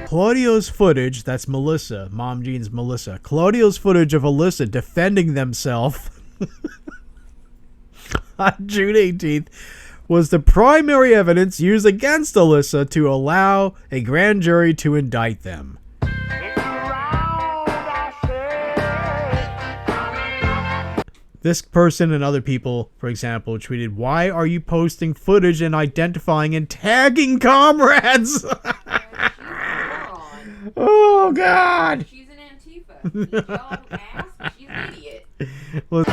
Claudio's footage, that's Melissa, Mom Jean's Melissa. Claudio's footage of Alyssa defending themselves on June 18th was the primary evidence used against Alyssa to allow a grand jury to indict them. This person and other people, for example, tweeted, "Why are you posting footage and identifying and tagging comrades?" Oh, God. She's an Antifa. Did y'all ask? She's an idiot. Well,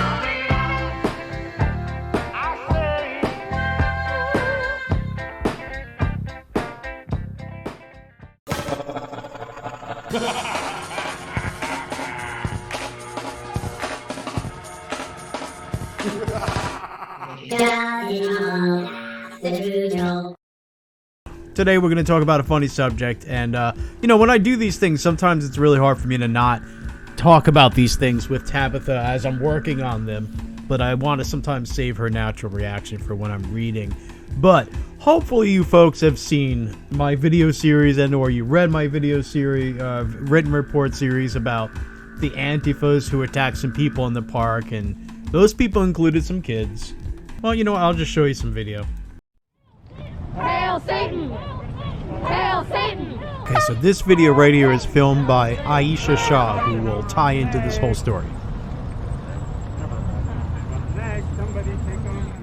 today we're going to talk about a funny subject, and when I do these things, sometimes it's really hard for me to not talk about these things with Tabitha as I'm working on them, but I want to sometimes save her natural reaction for when I'm reading. But hopefully you folks have seen my video series or you read my video series, written report series about the Antifas who attacked some people in the park, and those people included some kids. Well, you know what, I'll just show you some video. Hail Satan! Hail Satan! Okay, so this video right here is filmed by Aisha Shah, who will tie into this whole story.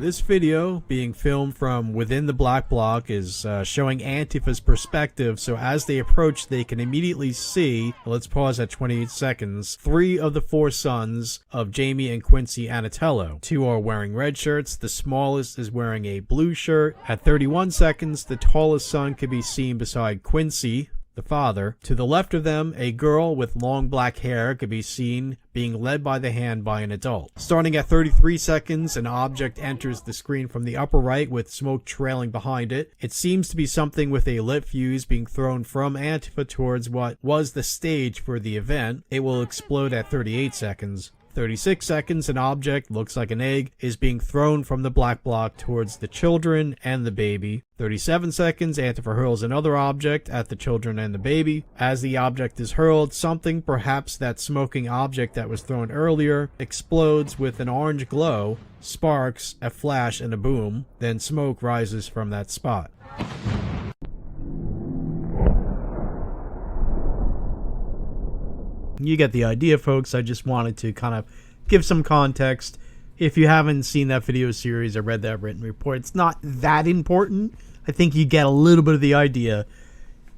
This video, being filmed from within the black bloc, is showing Antifa's perspective, so as they approach, they can immediately see, let's pause at 28 seconds, 3 of the 4 sons of Jamie and Quincy Anatello. 2 are wearing red shirts, the smallest is wearing a blue shirt. At 31 seconds, the tallest son can be seen beside Quincy, the father. To the left of them, a girl with long black hair could be seen being led by the hand by an adult. Starting at 33 seconds, an object enters the screen from the upper right with smoke trailing behind it. It seems to be something with a lit fuse being thrown from Antifa towards what was the stage for the event. It will explode at 38 seconds. 36 seconds, an object, looks like an egg, is being thrown from the black bloc towards the children and the baby. 37 seconds, Antifa hurls another object at the children and the baby. As the object is hurled, something, perhaps that smoking object that was thrown earlier, explodes with an orange glow, sparks, a flash, and a boom. Then smoke rises from that spot. You get the idea, folks. I just wanted to kind of give some context. If you haven't seen that video series or read that written report, it's not that important. I think you get a little bit of the idea.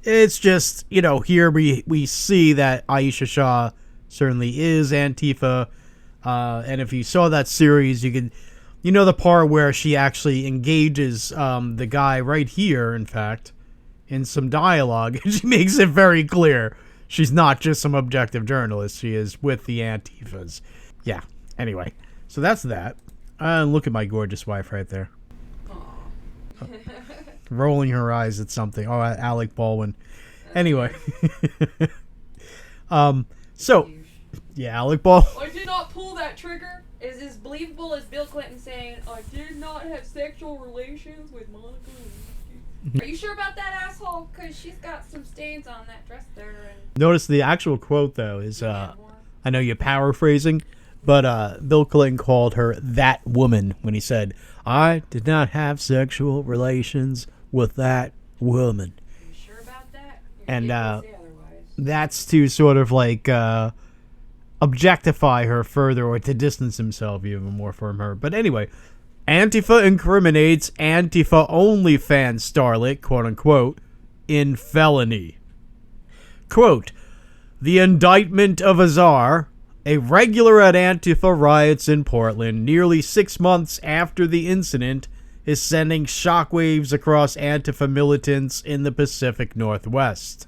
It's just, here we see that Aisha Shah certainly is Antifa. And if you saw that series, you could, the part where she actually engages the guy right here, in fact, in some dialogue. She makes it very clear. She's not just some objective journalist. She is with the Antifas. Yeah. Anyway, so that's that. Look at my gorgeous wife right there. Rolling her eyes at something. Oh, at Alec Baldwin. Anyway. So, yeah, Alec Baldwin. I did not pull that trigger. Is as believable as Bill Clinton saying, I did not have sexual relations with Monica Lewinsky. Are you sure about that, asshole? Because she's got some stains on that dress there. And notice the actual quote, though, is, I know you're paraphrasing, but Bill Clinton called her that woman when he said, I did not have sexual relations with that woman. Are you sure about that? And that's to sort of like objectify her further or to distance himself even more from her. But anyway, Antifa incriminates Antifa OnlyFans starlet, quote unquote, in felony. Quote, the indictment of Azar, a regular at Antifa riots in Portland, nearly 6 months after the incident, is sending shockwaves across Antifa militants in the Pacific Northwest.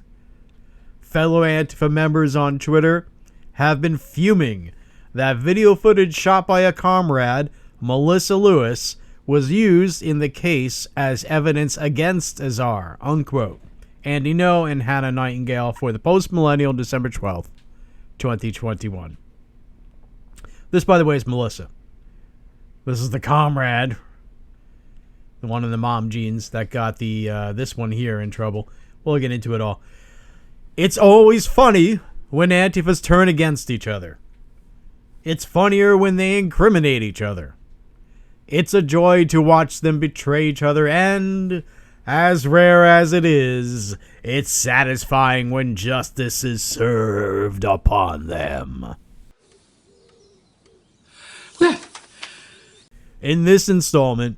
Fellow Antifa members on Twitter have been fuming that video footage shot by a comrade, Melissa Lewis, was used in the case as evidence against Azar, unquote. Andy Ngo and Hannah Nightingale for the Post-Millennial, December 12th, 2021. This, by the way, is Melissa. This is the comrade. one of the mom genes that got the this one here in trouble. We'll get into it all. It's always funny when Antifas turn against each other. It's funnier when they incriminate each other. It's a joy to watch them betray each other, and, as rare as it is, it's satisfying when justice is served upon them. In this installment,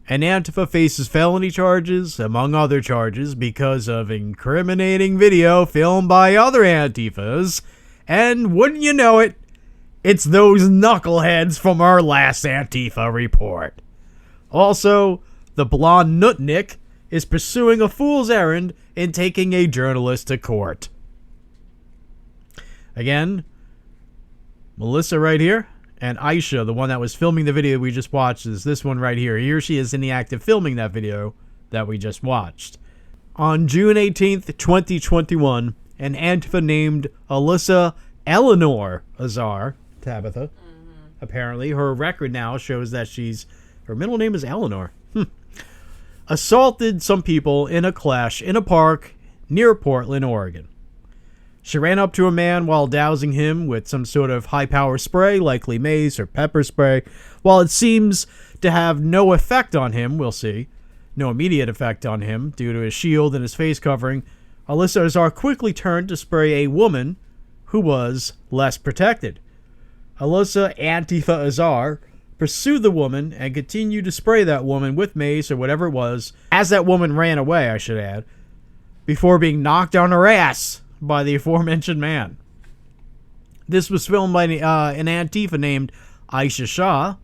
an Antifa faces felony charges, among other charges, because of incriminating video filmed by other Antifas, and wouldn't you know it, it's those knuckleheads from our last Antifa report. Also, the blonde nutnik is pursuing a fool's errand in taking a journalist to court. Again, Melissa right here, and Aisha, the one that was filming the video we just watched, is this one right here. Here she is in the act of filming that video that we just watched. On June 18th, 2021, an Antifa named Alyssa Eleanor Azar, Tabitha, apparently, her record now shows that her middle name is Eleanor, assaulted some people in a clash in a park near Portland, Oregon. She ran up to a man while dousing him with some sort of high-power spray, likely mace or pepper spray. While it seems to have no effect on him, we'll see, no immediate effect on him due to his shield and his face covering, Alyssa Azar quickly turned to spray a woman who was less protected. Alyssa Antifa Azar pursued the woman and continued to spray that woman with mace or whatever it was, as that woman ran away, I should add, before being knocked on her ass by the aforementioned man. This was filmed by an Antifa named Aisha Shah,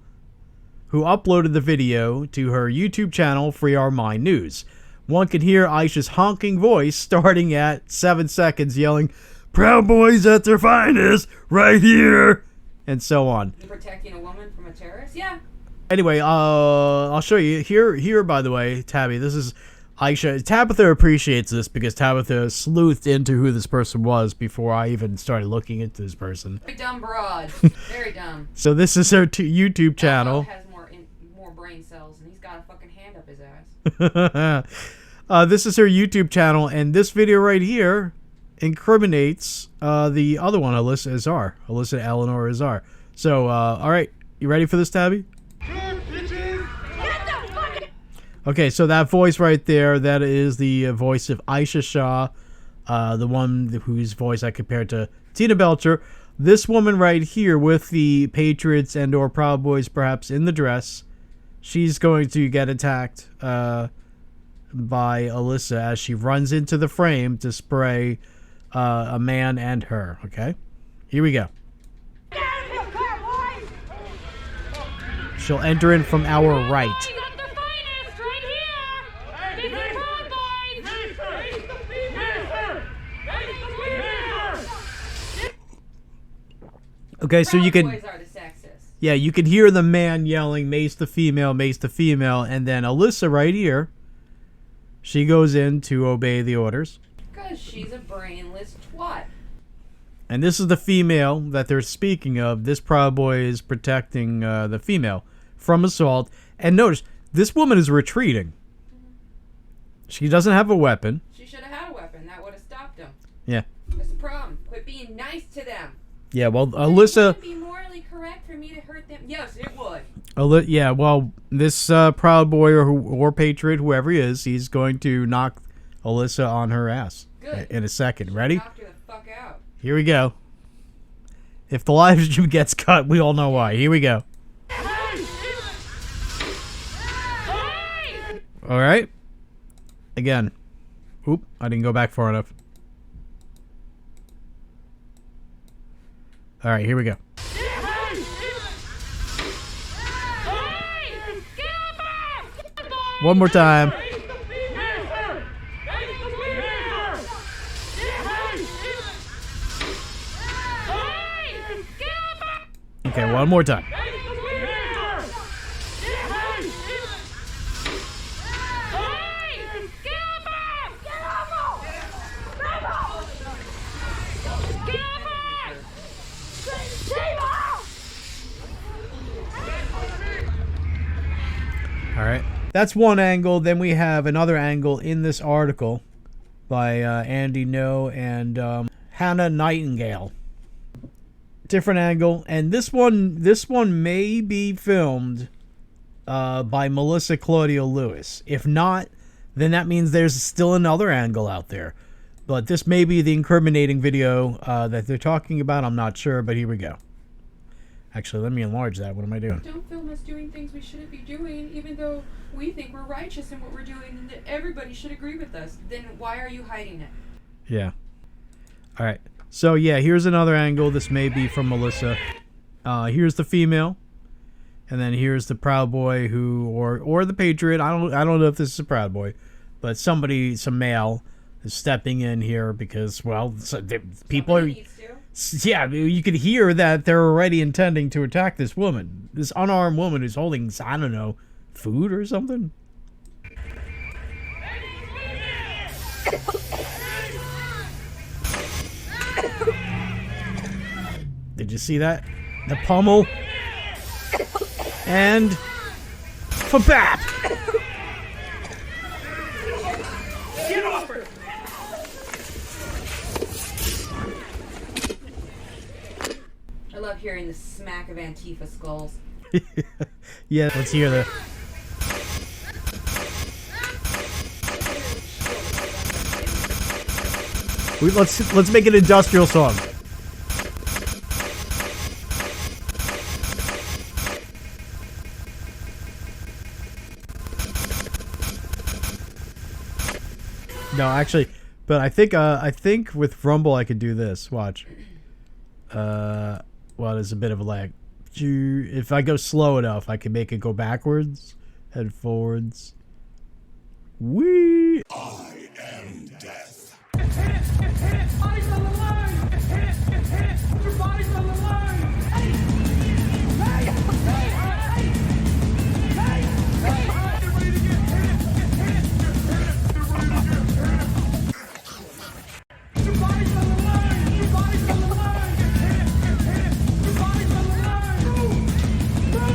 who uploaded the video to her YouTube channel, Free Our Mind News. One could hear Aisha's honking voice starting at 7 seconds yelling, "Proud Boys at their finest, right here," and so on. You protecting a woman from a terrorist? Yeah. Anyway, I'll show you. Here, by the way, Tabby, this is Aisha. Tabitha appreciates this because Tabitha sleuthed into who this person was before I even started looking into this person. Very dumb broad. Very dumb. So this is her YouTube channel. Has more brain cells, and he's got a fucking hand up his ass. This is her YouTube channel, and this video right here incriminates the other one, Alyssa Eleanor Azar. So, all right, you ready for this, Tabby? Okay, so that voice right there, that is the voice of Aisha Shah, the one whose voice I compared to Tina Belcher. This woman right here with the Patriots and or Proud Boys perhaps in the dress, she's going to get attacked by Alyssa as she runs into the frame to spray a man and her. Okay, here we go. She'll enter in from our right. Okay, so you can, yeah, you can hear the man yelling, "Mace the female, and then Alyssa right here, she goes in to obey the orders. Because she's a brainless twat. And this is the female that they're speaking of. This Proud Boy is protecting the female from assault. And notice, this woman is retreating. She doesn't have a weapon. She should have had a weapon. That would have stopped him. Yeah. That's the problem. Quit being nice to them. Yeah, well, Alyssa... Would it be morally correct for me to hurt them? Yes, it would. Yeah, well, this Proud Boy or Patriot, whoever he is, he's going to knock Alyssa on her ass. Good. In a second. Ready? Knock her the fuck out. Here we go. If the live stream gets cut, we all know why. Here we go. All right. Again. Oop, I didn't go back far enough. All right, here we go. One more time. Okay, one more time. All right. that's one angle. Then we have another angle in this article by Andy Ngo and Hannah Nightingale. Different angle, and this one may be filmed by Melissa Claudia Lewis. If not, then that means there's still another angle out there. But this may be the incriminating video that they're talking about. I'm not sure, but here we go. Actually, let me enlarge that. What am I doing? Don't film us doing things we shouldn't be doing, even though we think we're righteous in what we're doing and that everybody should agree with us. Then why are you hiding it? Yeah. All right. So, yeah, here's another angle. This may be from Melissa. Here's the female. And then here's the Proud Boy or the Patriot. I don't know if this is a Proud Boy. But some male is stepping in here because, well, people are... Yeah, you could hear that they're already intending to attack this woman. This unarmed woman who's holding, I don't know, food or something? Did you see that? The pummel. And... Fa-bap! Get off her! I love hearing the smack of Antifa skulls. Yeah, let's hear that. Let's make an industrial song. No, actually, but I think with Rumble I could do this. Watch. Well, there's a bit of a lag. If I go slow enough, I can make it go backwards, head forwards. Wee. I am death. Eyes on the line! Your body's on the line! Hey! Hey! Hey! Hey! Hey! Get ready to get hit! Get ready to get hit! Your body's on the line! Your body's on the line! Get hit! Your body's on the line! Move!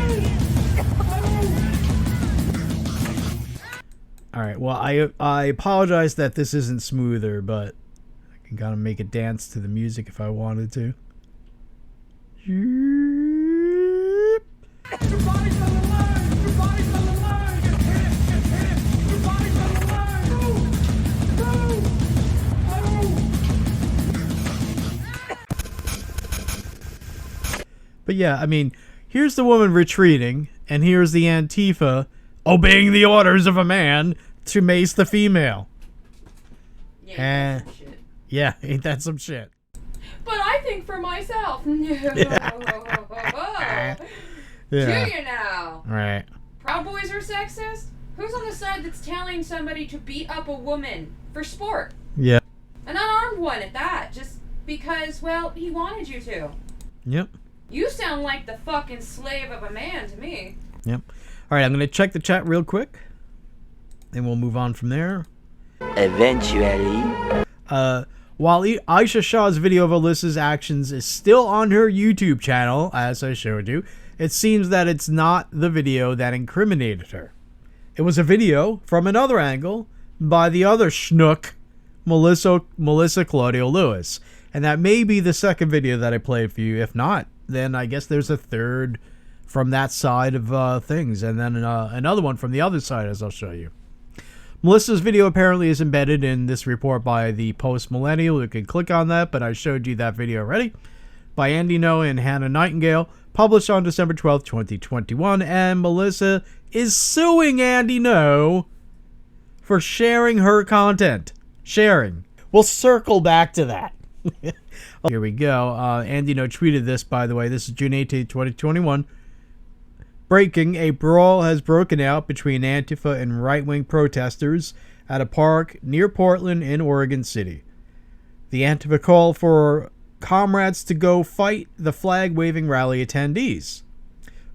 All right. Well, I apologize that this isn't smoother, but I can kind of make it dance to the music if I wanted to. Your body's on the line! Your body's on the line! Get hit! Your body's on the line! Move! But yeah, I mean, here's the woman retreating, and here's the Antifa obeying the orders of a man to mace the female. Yeah, that's some shit. Yeah, ain't that some shit? But I think for myself. Do you now? Right. Proud Boys are sexist? Who's on the side that's telling somebody to beat up a woman for sport? Yeah. An unarmed one at that, just because, well, he wanted you to. Yep. You sound like the fucking slave of a man to me. Yep. All right, I'm going to check the chat real quick, and we'll move on from there. Eventually. While Aisha Shaw's video of Alyssa's actions is still on her YouTube channel, as I showed you, it seems that it's not the video that incriminated her. It was a video from another angle by the other schnook, Melissa Claudia Lewis. And that may be the second video that I played for you. If not, then I guess there's a third from that side of things. And then another one from the other side, as I'll show you. Melissa's video apparently is embedded in this report by the Post Millennial. You can click on that, but I showed you that video already. By Andy Ngo and Hannah Nightingale, published on December 12th, 2021. And Melissa is suing Andy Ngo for sharing her content. Sharing. We'll circle back to that. Here we go. Andy Ngo tweeted this, by the way. This is June 18th, 2021. Breaking, a brawl has broken out between Antifa and right-wing protesters at a park near Portland in Oregon City. The Antifa called for comrades to go fight the flag-waving rally attendees.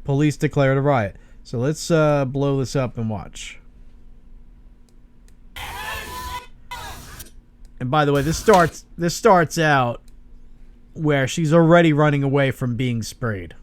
Police declared a riot. So let's blow this up and watch. And by the way, this starts out where she's already running away from being sprayed.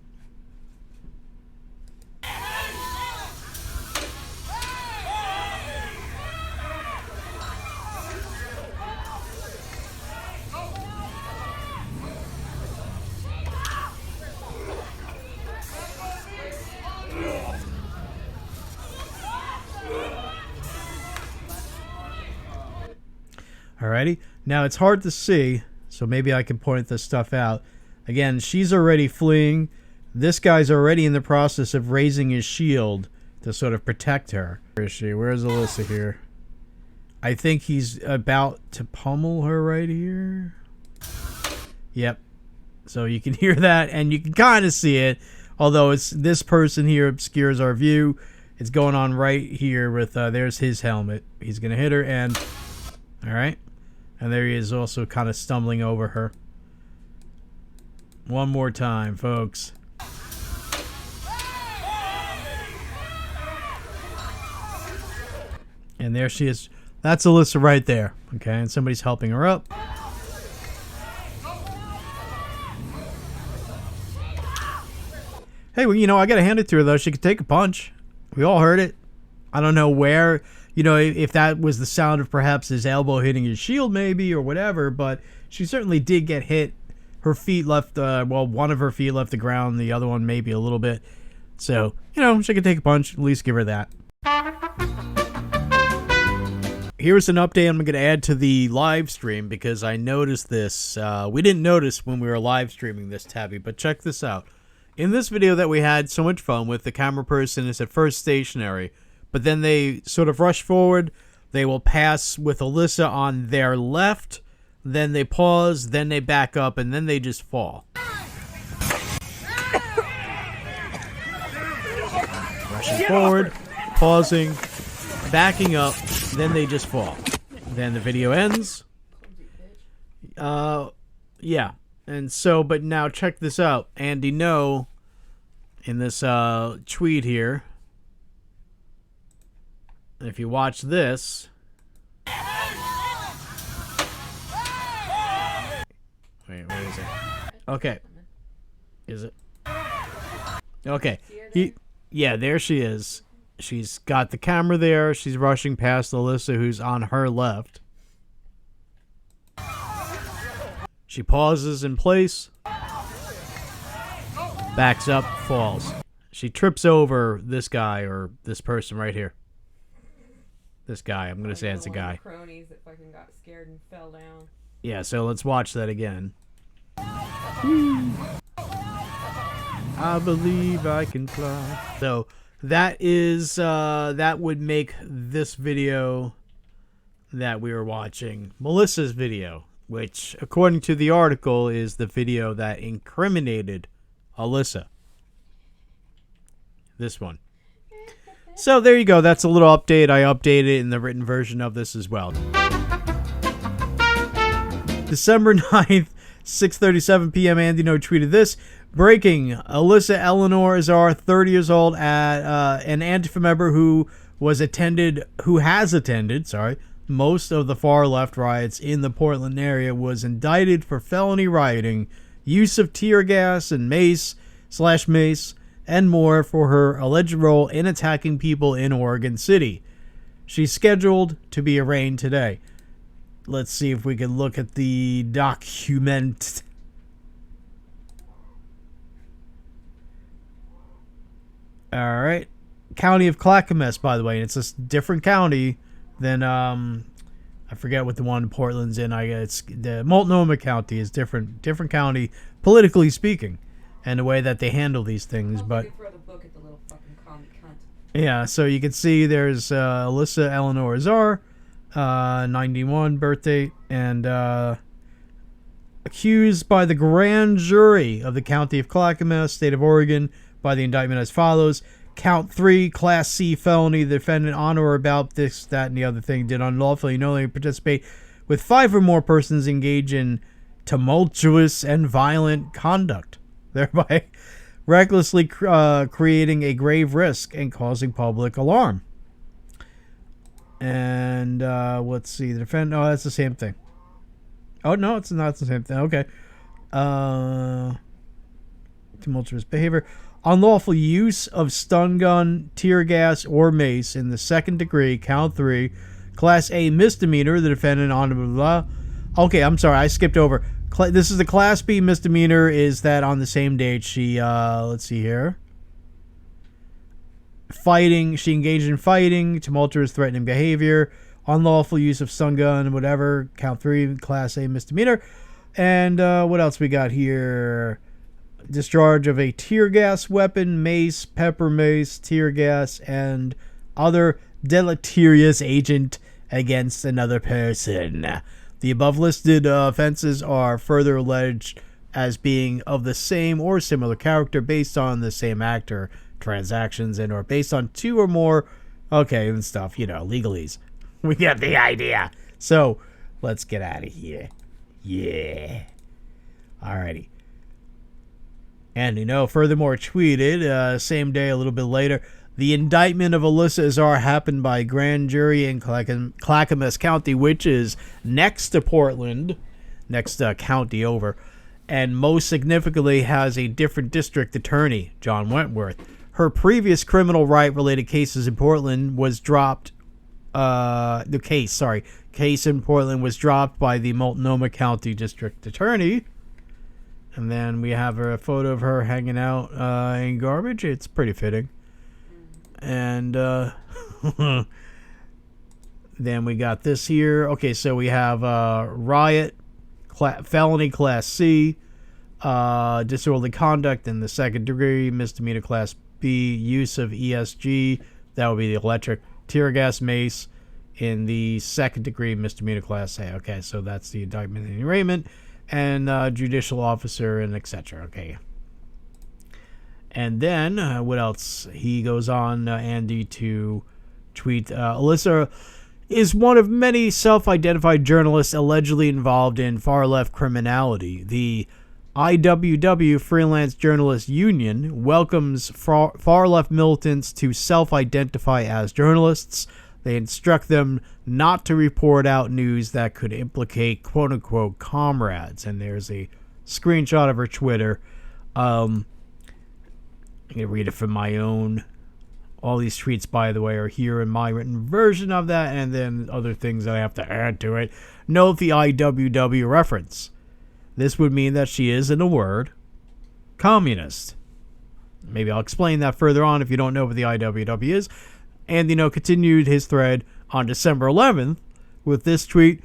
Alrighty. Now, it's hard to see, so maybe I can point this stuff out. Again, she's already fleeing. This guy's already in the process of raising his shield to sort of protect her. Where is she? Where's Alyssa here? I think he's about to pummel her right here. Yep. So you can hear that, and you can kind of see it. Although it's this person here obscures our view. It's going on right here with, there's his helmet. He's going to hit her, and... Alright. And there he is also kind of stumbling over her. One more time, folks. And there she is. That's Alyssa right there. Okay, and somebody's helping her up. Hey, well, you know, I gotta hand it to her, though. She could take a punch. We all heard it. I don't know where, you know, if that was the sound of perhaps his elbow hitting his shield, maybe, or whatever, but she certainly did get hit. Her feet left, well, one of her feet left the ground, the other one maybe a little bit. So, you know, she could take a punch. At least give her that. Here's an update I'm going to add to the live stream because I noticed this. We didn't notice when we were live streaming this, Tabby, but check this out. In this video that we had so much fun with, the camera person is at first stationary, but then they sort of rush forward. They will pass with Alyssa on their left, then they pause, then they back up, and then they just fall. Rushing forward, pausing, backing up, then they just fall. Then the video ends. Yeah. And so, but now check this out. Andy Ngo, in this tweet here, if you watch this. Wait, where is it? Okay. Is it? Okay. Yeah, there she is. She's got the camera there. She's rushing past Alyssa, who's on her left. She pauses in place, backs up, falls. She trips over this guy or this person right here. This guy. I'm going to say it's a guy. Cronies that fucking got scared and fell down. Yeah, so let's watch that again. I believe I can fly. So that is, that would make this video that we were watching Melissa's video, which, according to the article, is the video that incriminated Alyssa. This one. So there you go. That's a little update. I updated it in the written version of this as well. December 9th, 6:37 p.m. Andy Ngo tweeted this. Breaking. Alyssa Eleanor Azar, 30 years old, an Antifa member who has attended most of the far-left riots in the Portland area, was indicted for felony rioting, use of tear gas and mace, and more for her alleged role in attacking people in Oregon City. She's scheduled to be arraigned today. Let's see if we can look at the document. All right. County of Clackamas, by the way. And it's a different county than, I forget what the one Portland's in. It's the Multnomah County is different county, politically speaking, and the way that they handle these things. But Throw the book at the little fucking comic cunt. yeah, so you can see there's Alyssa Eleanor Azar, 91 birth date, and accused by the grand jury of the County of Clackamas, State of Oregon, by the indictment as follows. Count 3, Class C felony. The defendant on or about this, that, and the other thing did unlawfully knowingly participate with 5 or more persons engage in tumultuous and violent conduct, thereby recklessly creating a grave risk and causing public alarm. And let's see, the defendant. Oh, that's the same thing. Oh no, it's not the same thing. Okay. Tumultuous behavior. Unlawful use of stun gun, tear gas, or mace in the second degree, count 3. Class A misdemeanor, the defendant on blah, blah. Okay, I'm sorry, I skipped over. This is the Class B misdemeanor, is that on the same date she, let's see here. Fighting, she engaged in fighting, tumultuous, threatening behavior, unlawful use of stun gun, whatever, count 3, class A misdemeanor. And what else we got here? Discharge of a tear gas weapon, mace, pepper mace, tear gas, and other deleterious agent against another person. The above listed offenses are further alleged as being of the same or similar character based on the same actor, transactions, and or based on 2 or more, and stuff, legalese. We get the idea. So, let's get out of here. Yeah. Alrighty. Andy Ngo furthermore tweeted, same day, a little bit later, the indictment of Alyssa Azar happened by grand jury in Clackamas County, which is next to Portland, next county over, and most significantly has a different district attorney, John Wentworth. Her previous criminal right-related cases in Portland was dropped. Case in Portland was dropped by the Multnomah County District Attorney. And then we have a photo of her hanging out in garbage. It's pretty fitting. And then we got this here. Okay, so we have riot, felony class C, disorderly conduct in the second degree, misdemeanor class B, use of ESG, that would be the electric, tear gas, mace in the second degree, misdemeanor class A. Okay, so that's the indictment and arraignment. And judicial officer and etc. Okay. And then, what else? He goes on, Andy, to tweet, Alyssa is one of many self-identified journalists allegedly involved in far-left criminality. The IWW Freelance Journalists Union welcomes far-left militants to self-identify as journalists. They instruct them not to report out news that could implicate quote-unquote comrades. And there's a screenshot of her Twitter. I'm going to read it from my own. All these tweets, by the way, are here in my written version of that, and then other things that I have to add to it. Note the IWW reference. This would mean that she is, in a word, communist. Maybe I'll explain that further on if you don't know what the IWW is. Andy Ngo continued his thread on December 11th with this tweet.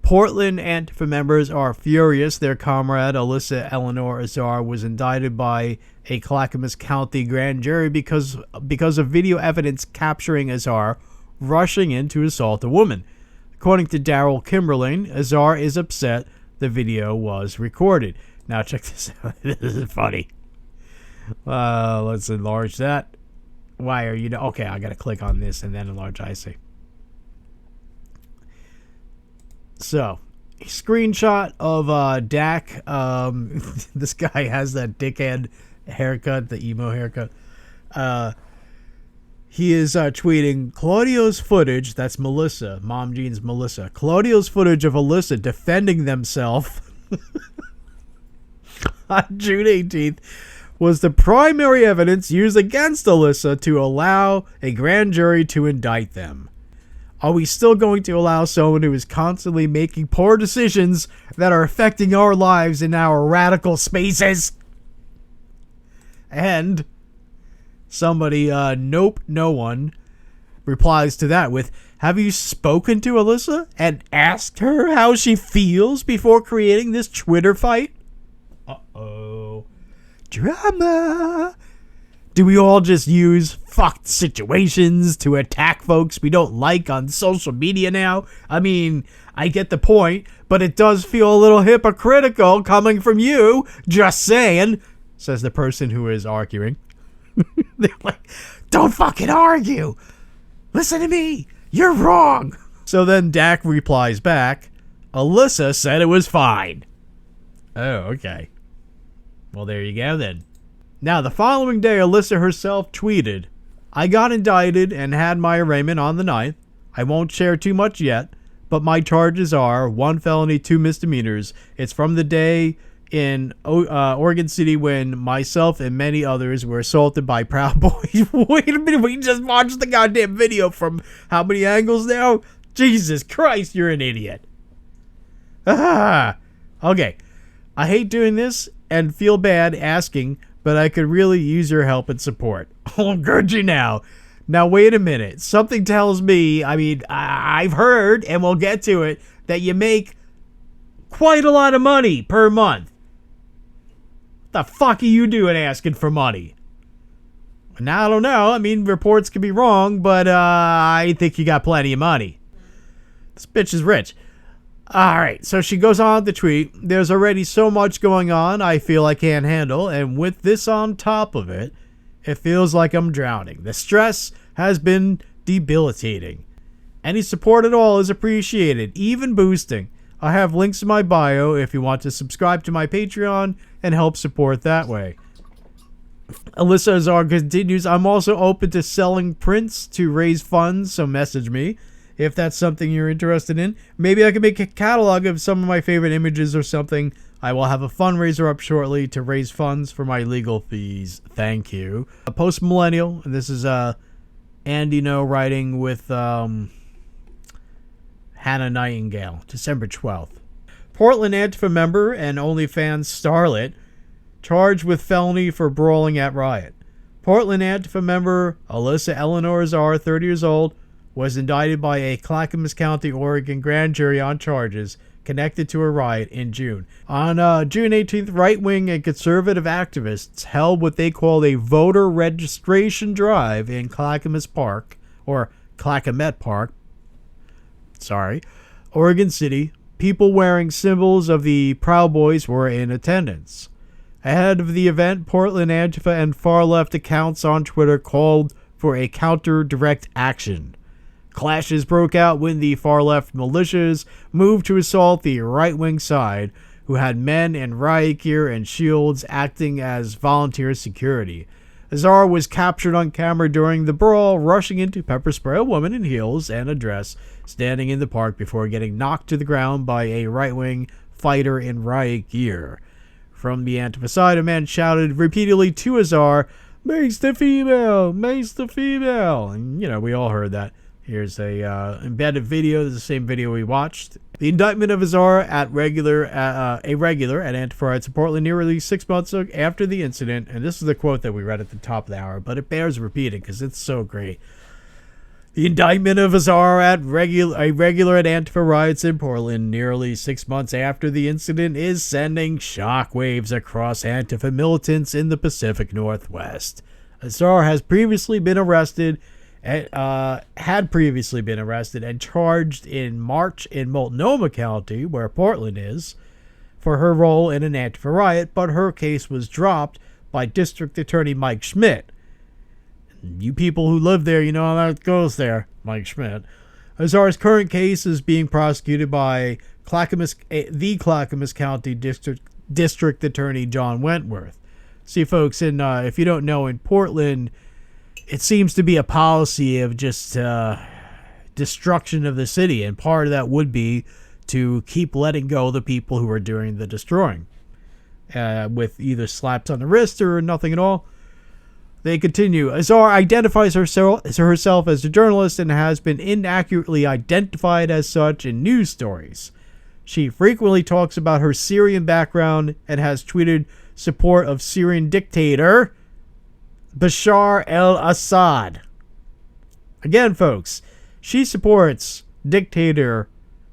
Portland Antifa members are furious. Their comrade, Alyssa Eleanor Azar, was indicted by a Clackamas County grand jury because of video evidence capturing Azar rushing in to assault a woman. According to Daryl Kimberlin, Azar is upset the video was recorded. Now check this out. This is funny. Let's enlarge that. Why are you... Okay, I gotta click on this and then enlarge IC. So, a screenshot of Dak. This guy has that dickhead haircut, the emo haircut. He is tweeting Claudio's footage. That's Melissa, Mom Jean's Melissa. Claudio's footage of Alyssa defending themselves on June 18th was the primary evidence used against Alyssa to allow a grand jury to indict them. Are we still going to allow someone who is constantly making poor decisions that are affecting our lives in our radical spaces? And somebody, nope, no one, replies to that with, have you spoken to Alyssa and asked her how she feels before creating this Twitter fight? Uh-oh. Drama. Do we all just use fucked situations to attack folks we don't like on social media now? I mean, I get the point, but it does feel a little hypocritical coming from you. Just saying, says the person who is arguing. They're like, don't fucking argue. Listen to me. You're wrong. So then Dak replies back, Alyssa said it was fine. Oh, okay. Well, there you go then. Now, the following day, Alyssa herself tweeted, I got indicted and had my arraignment on the 9th. I won't share too much yet, but my charges are 1 felony, 2 misdemeanors. It's from the day in Oregon City when myself and many others were assaulted by Proud Boys. Wait a minute, we just watched the goddamn video from how many angles now? Jesus Christ, you're an idiot. Okay, I hate doing this and feel bad asking, but I could really use your help and support. I'll encourage you now. Now, wait a minute. Something tells me, I mean, I've heard, and we'll get to it, that you make quite a lot of money per month. What the fuck are you doing asking for money? Now, I don't know. I mean, reports could be wrong, but I think you got plenty of money. This bitch is rich. Alright, so she goes on to tweet, there's already so much going on I feel I can't handle, and with this on top of it, it feels like I'm drowning. The stress has been debilitating. Any support at all is appreciated, even boosting. I have links in my bio if you want to subscribe to my Patreon and help support that way. Alyssa Azar continues, I'm also open to selling prints to raise funds, so message me if that's something you're interested in. Maybe I can make a catalog of some of my favorite images or something. I will have a fundraiser up shortly to raise funds for my legal fees. Thank you. A Post Millennial, and this is Andy Ngo writing with Hannah Nightingale, December 12th. Portland Antifa member and OnlyFans Starlet charged with felony for brawling at riot. Portland Antifa member Alyssa Eleanor Azar, 30 years old, was indicted by a Clackamas County, Oregon grand jury on charges connected to a riot in June. On June 18th, right-wing and conservative activists held what they called a voter registration drive in Clackamas Park, or Clackamet Park, Oregon City. People wearing symbols of the Proud Boys were in attendance. Ahead of the event, Portland Antifa and far-left accounts on Twitter called for a counter-direct action. Clashes broke out when the far-left militias moved to assault the right-wing side, who had men in riot gear and shields acting as volunteer security. Azar was captured on camera during the brawl, rushing in to pepper spray a woman in heels and a dress standing in the park before getting knocked to the ground by a right-wing fighter in riot gear. From the Antifa side, a man shouted repeatedly to Azar, "Mace the female! Mace the female!" And, we all heard that. Here's a embedded video. This is the same video we watched. The indictment of Azar a regular at Antifa riots in Portland nearly 6 months after the incident. And this is the quote that we read at the top of the hour, but it bears repeating because it's so great. The indictment of Azar a regular at Antifa riots in Portland nearly 6 months after the incident is sending shockwaves across Antifa militants in the Pacific Northwest. Azar had previously been arrested and charged in March in Multnomah County, where Portland is, for her role in an Antifa riot, but her case was dropped by District Attorney Mike Schmidt. You people who live there, you know how that goes there, Mike Schmidt. Azar's current case is being prosecuted by the Clackamas County District Attorney John Wentworth. See, folks, if you don't know, in Portland, it seems to be a policy of just destruction of the city, and part of that would be to keep letting go the people who are doing the destroying, with either slaps on the wrist or nothing at all. They continue. Azar identifies herself as a journalist and has been inaccurately identified as such in news stories. She frequently talks about her Syrian background and has tweeted support of Syrian dictator Bashar al-Assad. Again, folks, she supports dictator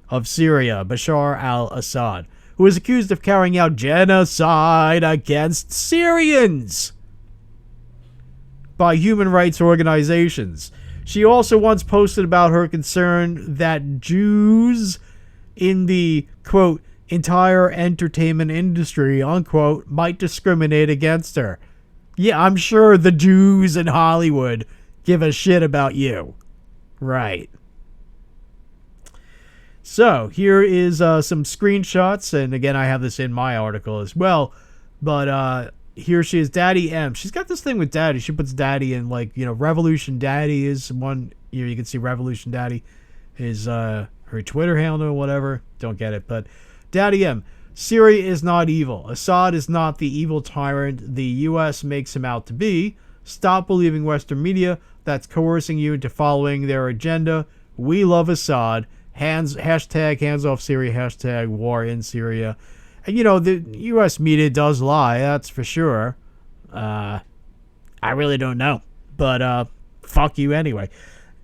of Syria, Bashar al-Assad, who is accused of carrying out genocide against Syrians by human rights organizations. She also once posted about her concern that Jews in the, quote, entire entertainment industry, unquote, might discriminate against her. Yeah, I'm sure the Jews in Hollywood give a shit about you. Right. So, here is some screenshots, and again, I have this in my article as well, but here she is, Daddy M. She's got this thing with Daddy. She puts Daddy in, Revolution Daddy is one. You can see Revolution Daddy is her Twitter handle or whatever. Don't get it, but Daddy M. Syria is not evil. Assad is not the evil tyrant the U.S. makes him out to be. Stop believing Western media that's coercing you into following their agenda. We love Assad. Hashtag hands off Syria. Hashtag war in Syria. And, the U.S. media does lie. That's for sure. I really don't know. But fuck you anyway.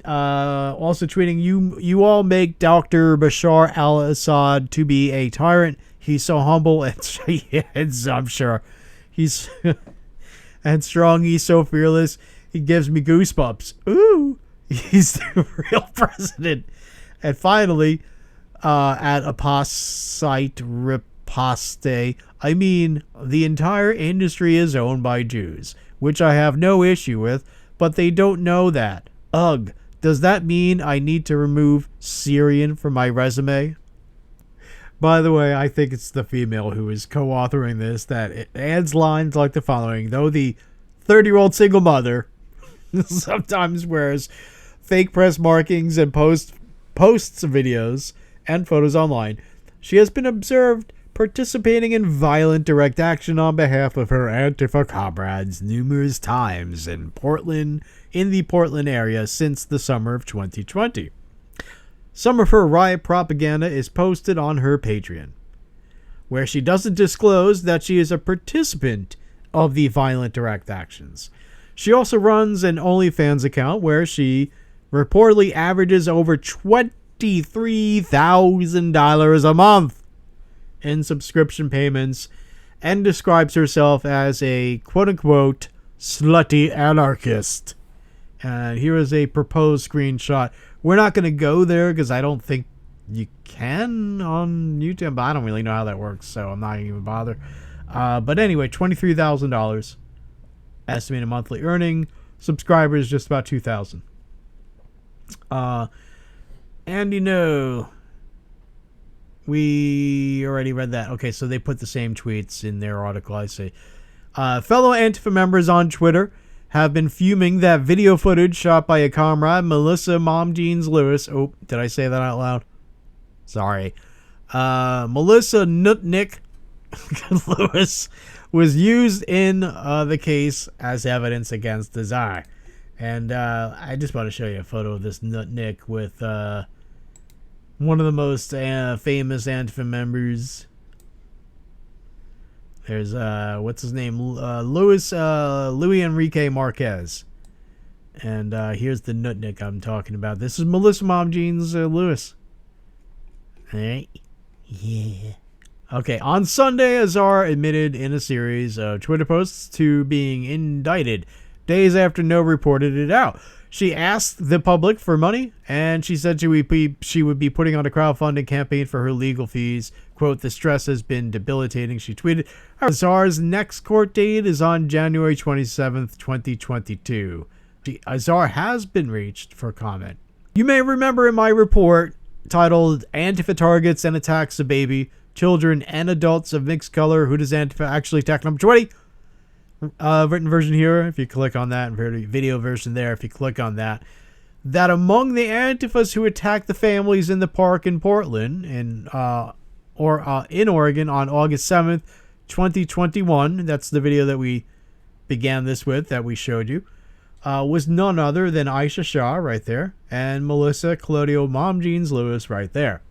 Also tweeting, you all make Dr. Bashar al-Assad to be a tyrant. He's so humble and I'm sure he's and strong. He's so fearless. He gives me goosebumps. Ooh, he's the real president. And finally, at apostate riposte, I mean, the entire industry is owned by Jews, which I have no issue with, but they don't know that. Ugh. Does that mean I need to remove Syrian from my resume? By the way, I think it's the female who is co-authoring this that it adds lines like the following. Though the 30-year-old single mother sometimes wears fake press markings and posts videos and photos online, she has been observed participating in violent direct action on behalf of her Antifa comrades numerous times in the Portland area since the summer of 2020. Some of her riot propaganda is posted on her Patreon, where she doesn't disclose that she is a participant of the violent direct actions. She also runs an OnlyFans account where she reportedly averages over $23,000 a month in subscription payments and describes herself as a quote-unquote slutty anarchist. And here is a proposed screenshot. We're not going to go there because I don't think you can on YouTube, but I don't really know how that works, so I'm not even bother. But anyway, $23,000 estimated monthly earning. Subscribers just about 2,000. Andy Ngo. We already read that. Okay, so they put the same tweets in their article, I say. Fellow Antifa members on Twitter have been fuming that video footage shot by a comrade, Melissa Mom Jeans Lewis. Oh, did I say that out loud? Sorry. Melissa Nutnik Lewis was used in the case as evidence against the Czar. And I just want to show you a photo of this Nutnik with one of the most famous Antifa members. There's what's his name? Louis Enrique Marquez. And here's the Nutnik I'm talking about. This is Melissa Mom Jeans Lewis. Alright. Yeah. Okay, on Sunday, Azar admitted in a series of Twitter posts to being indicted days after No reported it out. She asked the public for money, and she said she would be putting on a crowdfunding campaign for her legal fees. Quote, "The stress has been debilitating," she tweeted. Azar's next court date is on January 27th, 2022. Azar has been reached for comment. You may remember in my report titled Antifa Targets and Attacks a Baby, Children and Adults of Mixed Color, Who Does Antifa Actually Attack? Number 20. Written version here, if you click on that, and video version there, if you click on that, that among the Antifas who attacked the families in the park in Portland in Oregon on August 7th, 2021, that's the video that we began this with, that we showed you, was none other than Aisha Shah right there, and Melissa Claudio Mom Jeans Lewis right there.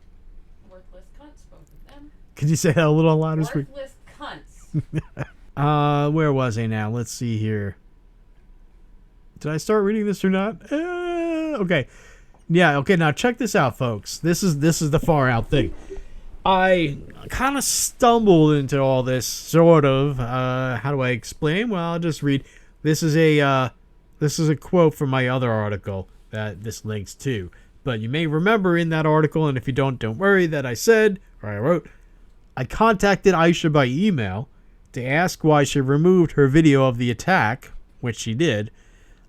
Worthless cunts, both of them. Could you say that a little louder? Worthless cunts. Where was I now? Let's see here. Did I start reading this or not? Okay. Yeah, okay, now check this out, folks. This is the far out thing. I kind of stumbled into all this, sort of. How do I explain? Well, I'll just read. This is a quote from my other article that this links to. But you may remember in that article, and if you don't worry, that I said, or I wrote, I contacted Aisha by email to ask why she removed her video of the attack, which she did,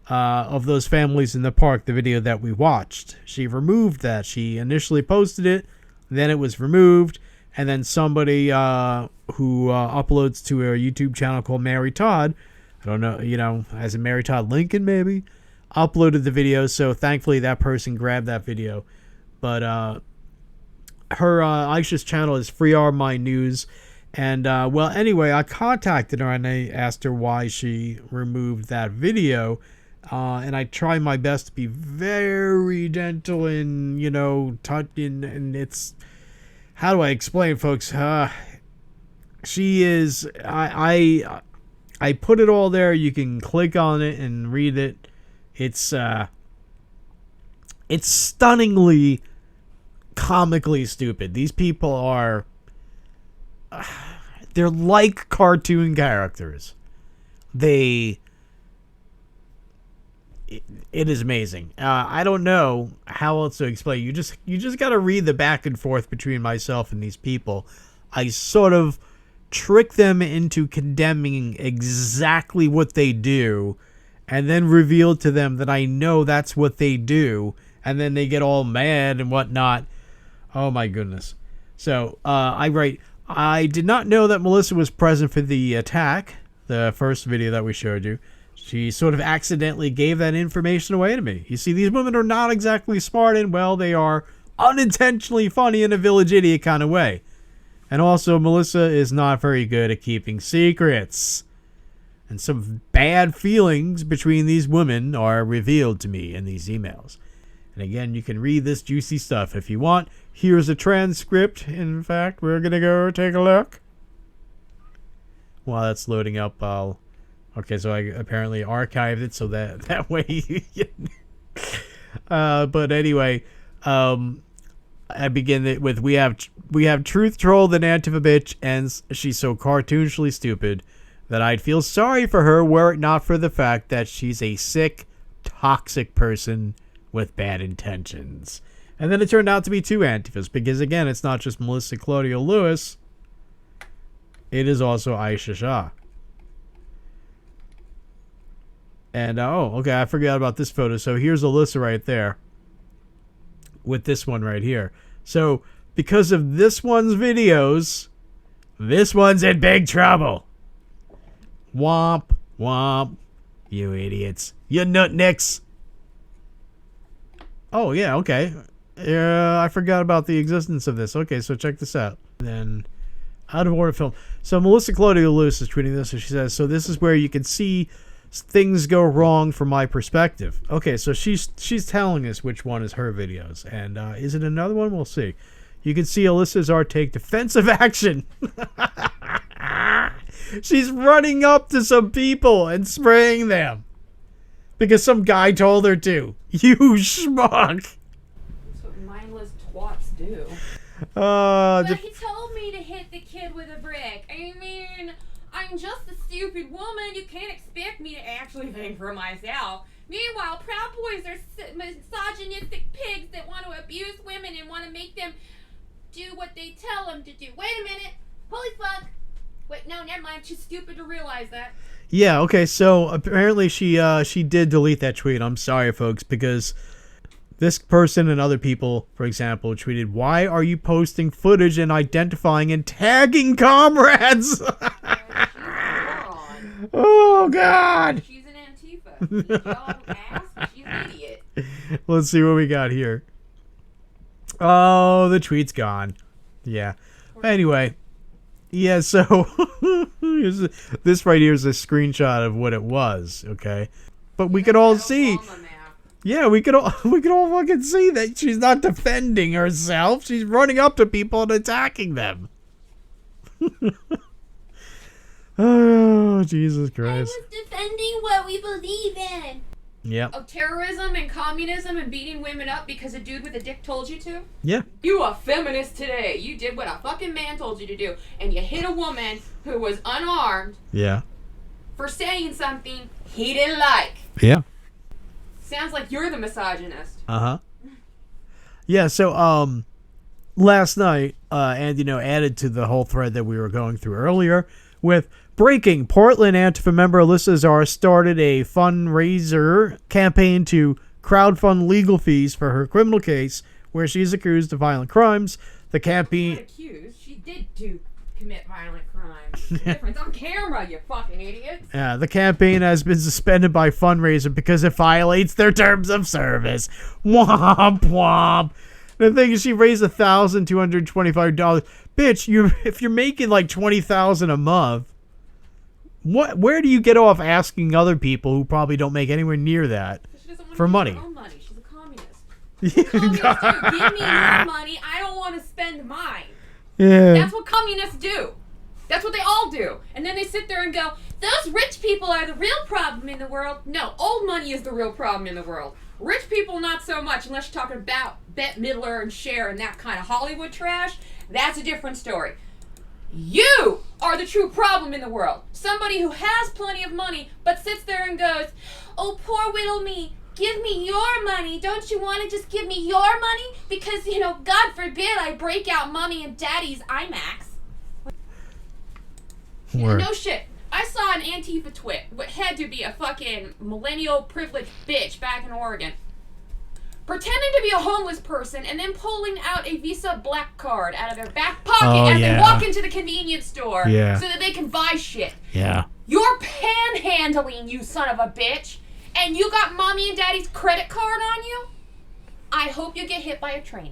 of those families in the park, the video that we watched. She removed that. She initially posted it, then it was removed, and then somebody who uploads to a YouTube channel called Mary Todd, I don't know, as in Mary Todd Lincoln maybe, uploaded the video, so thankfully that person grabbed that video. But her Aisha's channel is Free Our Mind News. And, well, anyway, I contacted her and I asked her why she removed that video. And I try my best to be very gentle and, and it's, how do I explain, folks? She is, I put it all there. You can click on it and read it. It's stunningly comically stupid. These people are they're like cartoon characters. It is amazing. I don't know how else to explain. You just got to read the back and forth between myself and these people. I sort of trick them into condemning exactly what they do, and then reveal to them that I know that's what they do, and then they get all mad and whatnot. Oh my goodness. So I write, I did not know that Melissa was present for the attack, the first video that we showed you. She sort of accidentally gave that information away to me. You see, these women are not exactly smart, and well, they are unintentionally funny in a village idiot kind of way. And also, Melissa is not very good at keeping secrets. And some bad feelings between these women are revealed to me in these emails. And again, you can read this juicy stuff if you want. Here's a transcript. In fact, we're going to go take a look. While that's loading up, okay, so I apparently archived it so that way. But anyway, I begin it with we have truth troll the Antifa bitch, and she's so cartoonishly stupid that I'd feel sorry for her were it not for the fact that she's a sick, toxic person with bad intentions. And then it turned out to be two Antifas, because again, it's not just Melissa Claudia Lewis, it is also Aisha Shah. And oh, okay, I forgot about this photo. So here's Alyssa right there with this one right here. So because of this one's videos, this one's in big trouble. Womp, womp, you idiots. You nutnicks. Oh, yeah, okay. I forgot about the existence of this. Okay, so check this out. And then, out of order film. So Melissa Claudia Lewis is tweeting this, and she says, so this is where you can see things go wrong from my perspective. Okay, so she's telling us which one is her videos. And is it another one? We'll see. You can see Alyssa's art take defensive action. She's running up to some people and spraying them because some guy told her to. You schmuck. That's what mindless twats do. But he told me to hit the kid with a brick. I mean, I'm just a stupid woman. You can't expect me to actually think for myself. Meanwhile, Proud Boys are misogynistic pigs that want to abuse women and want to make them do what they tell them to do. Wait a minute. Holy fuck. Wait, no, never mind. She's stupid to realize that. Yeah, okay, so apparently she did delete that tweet. I'm sorry, folks, because this person and other people, for example, tweeted, why are you posting footage and identifying and tagging comrades? Oh, God. She's an Antifa. Y'all ass, she's an idiot. Let's see what we got here. Oh, the tweet's gone. Yeah. Anyway. Yeah, so this right here is a screenshot of what it was, okay? But we could all see. Yeah, we could all fucking see that she's not defending herself. She's running up to people and attacking them. Oh, Jesus Christ. I was defending what we believe in. Yep. Of terrorism and communism and beating women up because a dude with a dick told you to? Yeah. You a feminist today. You did what a fucking man told you to do. And you hit a woman who was unarmed. Yeah. For saying something he didn't like. Yeah. Sounds like you're the misogynist. Uh-huh. Yeah, so, last night, Andy Ngo added to the whole thread that we were going through earlier with breaking. Portland Antifa member Alyssa Czar started a fundraiser campaign to crowdfund legal fees for her criminal case where she's accused of violent crimes. The campaign... Not accused. She did commit violent crimes. The difference on camera, you fucking idiots. Yeah, the campaign has been suspended by fundraiser because it violates their terms of service. Womp womp. The thing is, she raised $1,225. Bitch, if you're making like $20,000 a month, where do you get off asking other people who probably don't make anywhere near that for money? Her own money. She's a communist. Communists do. Give me your money. I don't want to spend mine. Yeah. That's what communists do. That's what they all do. And then they sit there and go, those rich people are the real problem in the world. No, old money is the real problem in the world. Rich people, not so much, unless you're talking about Bette Midler and Cher and that kind of Hollywood trash. That's a different story. You are the true problem in the world. Somebody who has plenty of money, but sits there and goes, oh, poor little me, give me your money. Don't you want to just give me your money? Because, you know, God forbid I break out mommy and daddy's IMAX. Word. No shit. I saw an Antifa twit, what had to be a fucking millennial privileged bitch back in Oregon, pretending to be a homeless person and then pulling out a Visa Black Card out of their back pocket as they walk into the convenience store so that they can buy shit. Yeah. You're panhandling, you son of a bitch, and you got mommy and daddy's credit card on you? I hope you get hit by a train.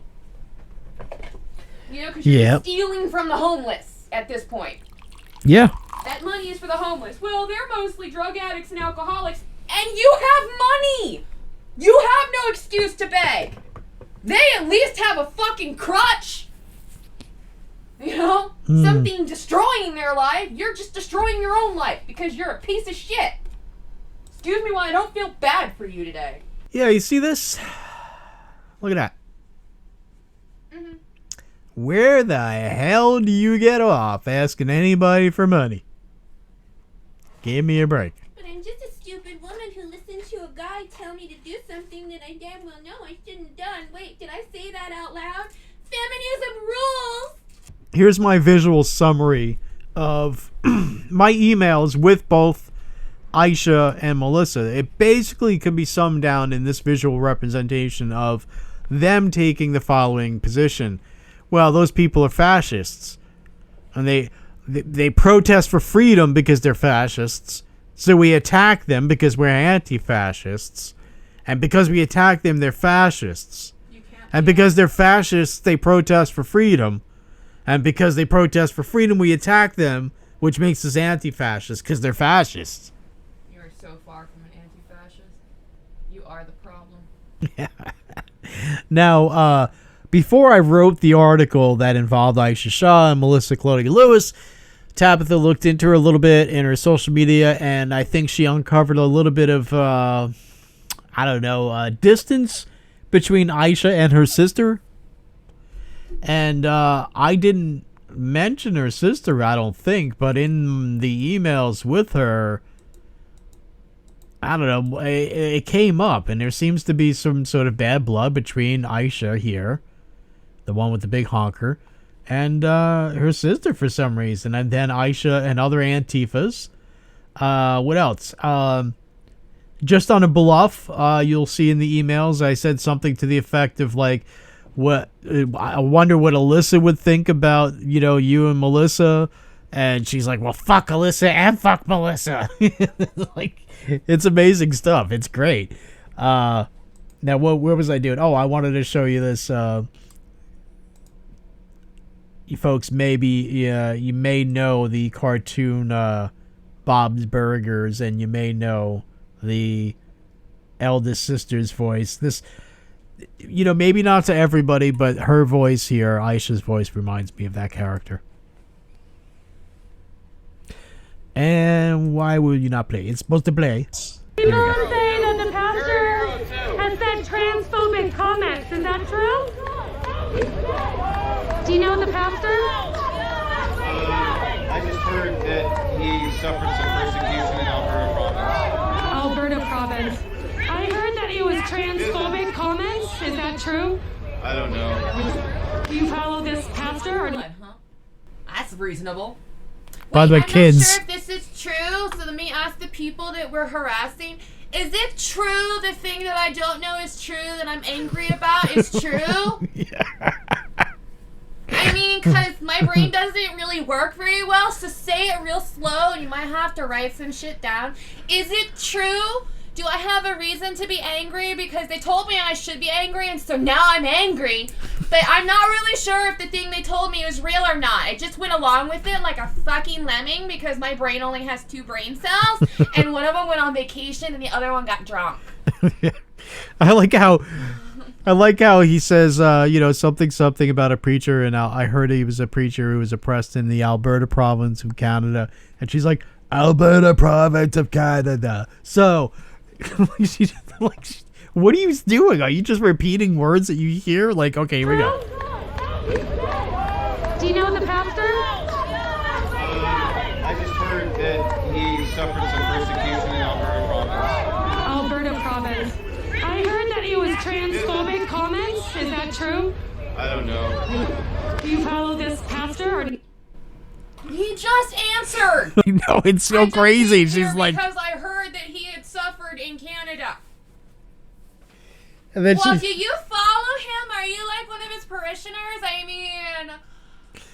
You know, because you're stealing from the homeless at this point. Yeah. That money is for the homeless. Well, they're mostly drug addicts and alcoholics, and you have money! You have no excuse to beg. They at least have a fucking crutch. You know? Something destroying their life. You're just destroying your own life because you're a piece of shit. Excuse me while I don't feel bad for you today. Yeah, you see this? Look at that. Mm-hmm. Where the hell do you get off asking anybody for money? Give me a break. But I'm just a stupid woman who listened to a guy tell me to do something that I damn well know I shouldn't have done. Wait, did I say that out loud? Feminism rules! Here's my visual summary of my emails with both Aisha and Melissa. It basically can be summed down in this visual representation of them taking the following position. Well, those people are fascists. And they protest for freedom because they're fascists. So we attack them because we're anti-fascists. And because we attack them, they're fascists. And because they're fascists, they protest for freedom. And because they protest for freedom, we attack them, which makes us anti-fascists because they're fascists. You are so far from an anti-fascist. You are the problem. Now, before I wrote the article that involved Aisha Shah and Melissa Clody Lewis, Tabitha looked into her a little bit in her social media, and I think she uncovered a little bit of, distance between Aisha and her sister. And I didn't mention her sister, I don't think, but in the emails with her, I don't know, it came up, and there seems to be some sort of bad blood between Aisha here, the one with the big honker, and her sister for some reason. And then Aisha and other Antifas. What else? Just on a bluff, you'll see in the emails, I said something to the effect of like, I wonder what Alyssa would think about, you and Melissa. And she's like, well, fuck Alyssa and fuck Melissa. Like, it's amazing stuff. It's great. Now, where was I doing? Oh, I wanted to show you this. You folks, maybe you may know the cartoon Bob's Burgers, and you may know the eldest sister's voice. This, maybe not to everybody, but her voice here, Aisha's voice, reminds me of that character. And why will you not play? It's supposed to play. People are saying that the pastor has said transphobic comments. Is that true? Do you know the pastor? I just heard that he suffered some persecution in Alberta province. I heard that he was transphobic comments. Is that true? I don't know. Do you follow this pastor? Or... That's reasonable. By the way, kids. I'm not sure if this is true, so let me ask the people that we're harassing. Is it true the thing that I don't know is true that I'm angry about is true? Yeah. I mean, because my brain doesn't really work very well, so say it real slow and you might have to write some shit down. Is it true? Do I have a reason to be angry because they told me I should be angry and so now I'm angry? But I'm not really sure if the thing they told me was real or not. I just went along with it like a fucking lemming because my brain only has 2 brain cells and one of them went on vacation and the other one got drunk. I like how he says, something about a preacher, and I heard he was a preacher who was oppressed in the Alberta province of Canada, and she's like, Alberta province of Canada. So, what are you doing? Are you just repeating words that you hear? Like, okay, here we go. Do you know the pastor? I just heard that he suffered some persecution in Alberta province. Alberta province. I heard that he was transphobic comments. Is that true? I don't know. Do you follow this pastor? Or He just answered. No, it's so crazy. She's like, because I heard that he had suffered in Canada. and then Well, she's, do you follow him? Are you like one of his parishioners? I mean,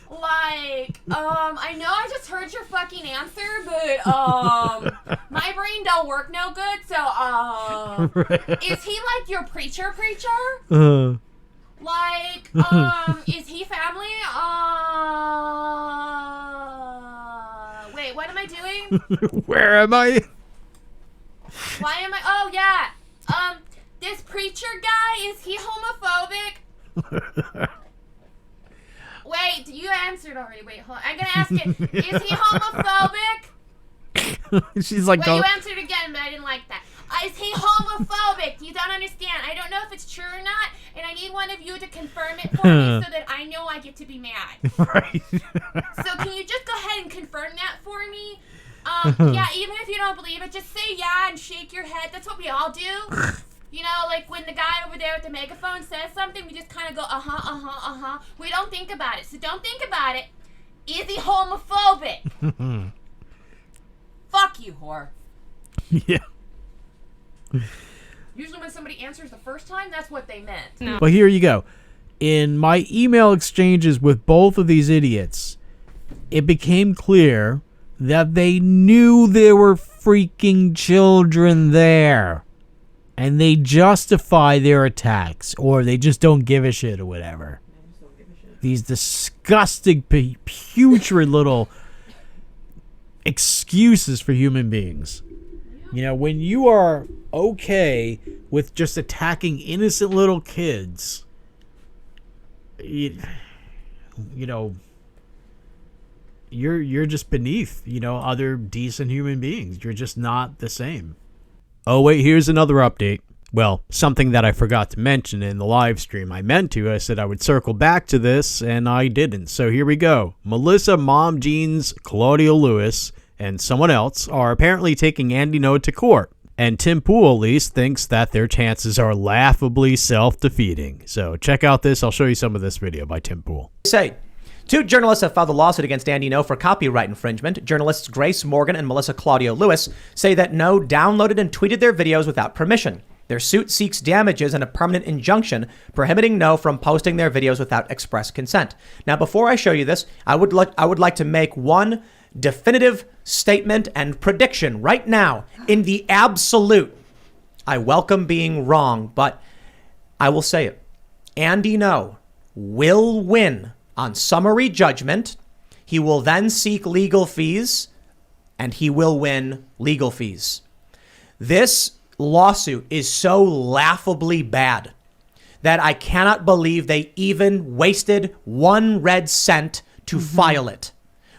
like, I know I just heard your fucking answer, but, my brain don't work no good, so, is he like your preacher? Like, is he family? Wait, what am I doing? where am I? Why am I? Oh, yeah. This preacher guy, is he homophobic? Wait, you answered already. Wait, hold on. I'm gonna ask it. Is he homophobic? She's like, Wait, go. you answered again, but I didn't like that. Is he homophobic? You don't understand. I don't know if it's true or not, and I need one of you to confirm it for me so that I know I get to be mad. Right. So can you just go ahead and confirm that for me? Yeah, even if you don't believe it, just say yeah and shake your head. That's what we all do. You know, like when the guy over there with the megaphone says something, we just kind of go, uh-huh. We don't think about it. So don't think about it. Is he homophobic? Fuck you, whore. Yeah. Usually when somebody answers the first time, that's what they meant. no. But here you go. In my email exchanges with both of these idiots, it became clear that they knew there were freaking children there. And they justify their attacks, or they just don't give a shit or whatever. These disgusting, putrid little excuses for human beings. You know, when you are okay with just attacking innocent little kids, you know, you're just beneath, you know, other decent human beings. You're just not the same. Oh, wait, here's another update. Well, something that I forgot to mention in the live stream. I meant to. I said I would circle back to this, and I didn't. So here we go. Melissa, Mom Jeans, Claudia Lewis, and someone else are apparently taking Andy Ngo to court. And Tim Pool, at least, thinks that their chances are laughably self-defeating. So check out this. I'll show you some of this video by Tim Pool. Say, two journalists have filed a lawsuit against Andy Ngo for copyright infringement. Journalists Grace Morgan and Melissa Claudia Lewis say that Ngo downloaded and tweeted their videos without permission. Their suit seeks damages and a permanent injunction prohibiting Ngo from posting their videos without express consent. Now, before I show you this, I would like to make one definitive statement and prediction right now in the absolute. I welcome being wrong, but I will say it. Andy Ngo will win on summary judgment. He will then seek legal fees, and he will win legal fees. This lawsuit is so laughably bad that I cannot believe they even wasted 1 red cent to file it.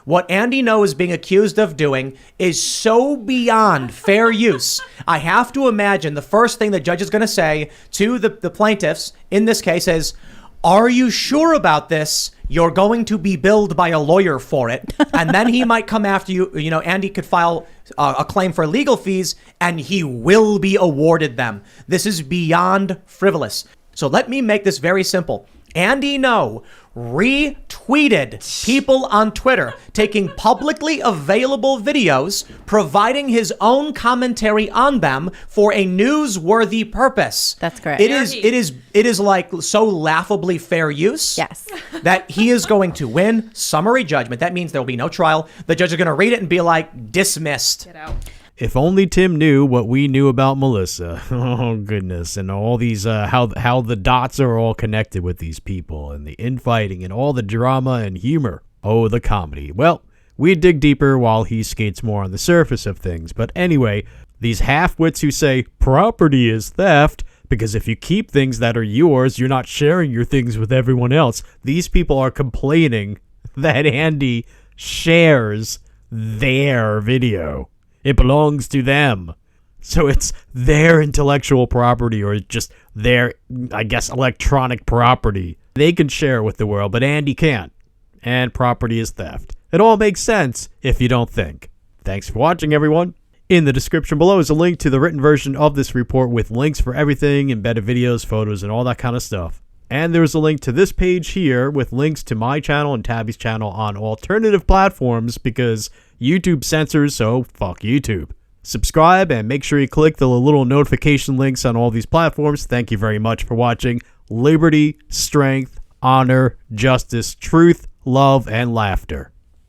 What Andy Ngo is being accused of doing is so beyond fair use. I have to imagine the first thing the judge is going to say to the plaintiffs in this case is, are you sure about this? You're going to be billed by a lawyer for it. And then he might come after you. You know, Andy could file a claim for legal fees and he will be awarded them. This is beyond frivolous. So let me make this very simple. Andy Ngo retweeted people on Twitter taking publicly available videos, providing his own commentary on them for a newsworthy purpose. That's correct. It is like so laughably fair use. Yes. That he is going to win summary judgment. That means there will be no trial. The judge is going to read it and be like, dismissed. Get out. If only Tim knew what we knew about Melissa. Oh, goodness. And all these, how the dots are all connected with these people and the infighting and all the drama and humor. Oh, the comedy. Well, we dig deeper while he skates more on the surface of things. But anyway, these half-wits who say property is theft, because if you keep things that are yours, you're not sharing your things with everyone else. These people are complaining that Andy shares their video. It belongs to them. So it's their intellectual property, or just their, I guess, electronic property. They can share it with the world, but Andy can't. And property is theft. It all makes sense if you don't think. Thanks for watching, everyone. In the description below is a link to the written version of this report with links for everything, embedded videos, photos, and all that kind of stuff. And there's a link to this page here with links to my channel and Tabby's channel on alternative platforms because YouTube censors, so fuck YouTube. Subscribe and make sure you click the little notification links on all these platforms. Thank you very much for watching. Liberty, strength, honor, justice, truth, love, and laughter.